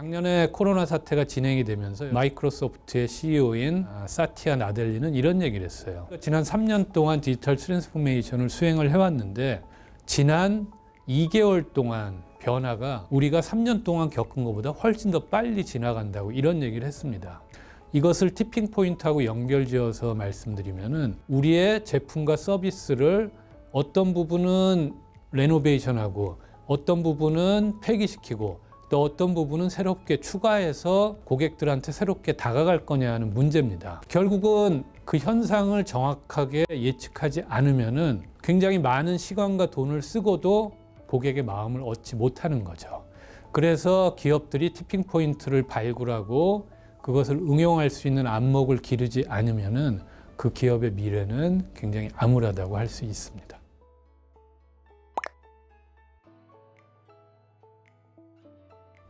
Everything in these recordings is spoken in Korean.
작년에 코로나 사태가 진행이 되면서 마이크로소프트의 CEO인 사티아 나델리는 이런 얘기를 했어요. 지난 3년 동안 디지털 트랜스포메이션을 수행을 해왔는데 지난 2개월 동안 변화가 우리가 3년 동안 겪은 것보다 훨씬 더 빨리 지나간다고 이런 얘기를 했습니다. 이것을 티핑 포인트하고 연결지어서 말씀드리면은 우리의 제품과 서비스를 어떤 부분은 레노베이션하고 어떤 부분은 폐기시키고 또 어떤 부분은 새롭게 추가해서 고객들한테 새롭게 다가갈 거냐 하는 문제입니다. 결국은 그 현상을 정확하게 예측하지 않으면은 굉장히 많은 시간과 돈을 쓰고도 고객의 마음을 얻지 못하는 거죠. 그래서 기업들이 티핑 포인트를 발굴하고 그것을 응용할 수 있는 안목을 기르지 않으면은 그 기업의 미래는 굉장히 암울하다고 할 수 있습니다.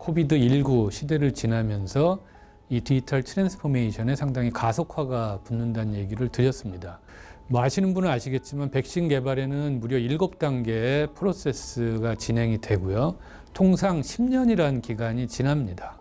코비드-19 시대를 지나면서 이 디지털 트랜스포메이션에 상당히 가속화가 붙는다는 얘기를 드렸습니다. 뭐 아시는 분은 아시겠지만 백신 개발에는 무려 7단계의 프로세스가 진행이 되고요. 통상 10년이라는 기간이 지납니다.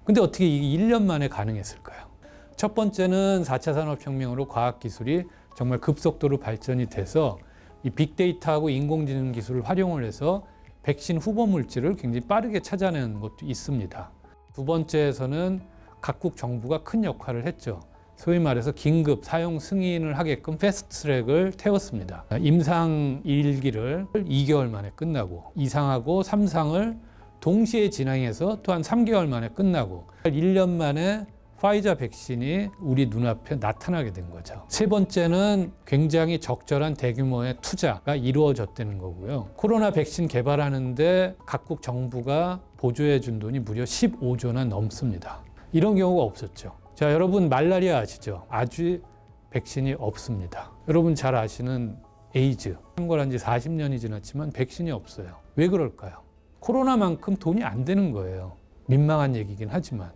근데 어떻게 이게 1년 만에 가능했을까요? 첫 번째는 4차 산업혁명으로 과학기술이 정말 급속도로 발전이 돼서 이 빅데이터하고 인공지능 기술을 활용을 해서 백신 후보 물질을 굉장히 빠르게 찾아내는 것도 있습니다. 두 번째에서는 각국 정부가 큰 역할을 했죠. 소위 말해서 긴급 사용 승인을 하게끔 패스트트랙을 태웠습니다. 임상 1기를 2개월 만에 끝나고 2상하고 3상을 동시에 진행해서 또한 3개월 만에 끝나고 1년 만에 파이자 백신이 우리 눈앞에 나타나게 된 거죠. 세 번째는 굉장히 적절한 대규모의 투자가 이루어졌다는 거고요. 코로나 백신 개발하는데 각국 정부가 보조해 준 돈이 무려 15조나 넘습니다. 이런 경우가 없었죠. 자, 여러분 말라리아 아시죠? 아주 백신이 없습니다. 여러분 잘 아시는 에이즈, 창궐한 지 40년이 지났지만 백신이 없어요. 왜 그럴까요? 코로나만큼 돈이 안 되는 거예요. 민망한 얘기긴 하지만.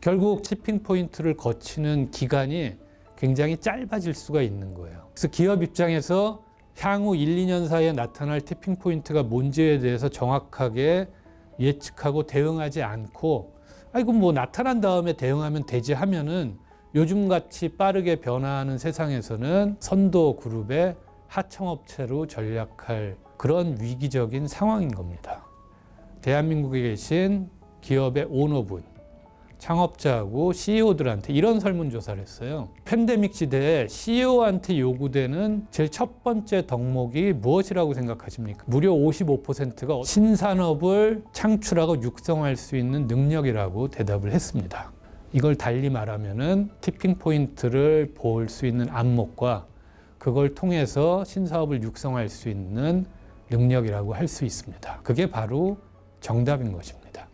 결국 티핑 포인트를 거치는 기간이 굉장히 짧아질 수가 있는 거예요. 그래서 기업 입장에서 향후 1, 2년 사이에 나타날 티핑 포인트가 뭔지에 대해서 정확하게 예측하고 대응하지 않고 아이고 뭐 나타난 다음에 대응하면 되지 하면은 요즘같이 빠르게 변화하는 세상에서는 선도 그룹의 하청업체로 전락할 그런 위기적인 상황인 겁니다. 대한민국에 계신 기업의 오너분, 창업자하고 CEO들한테 이런 설문조사를 했어요. 팬데믹 시대에 CEO한테 요구되는 제일 첫 번째 덕목이 무엇이라고 생각하십니까? 무려 55%가 신산업을 창출하고 육성할 수 있는 능력이라고 대답을 했습니다. 이걸 달리 말하면은 티핑 포인트를 볼 수 있는 안목과 그걸 통해서 신사업을 육성할 수 있는 능력이라고 할 수 있습니다. 그게 바로 정답인 것입니다.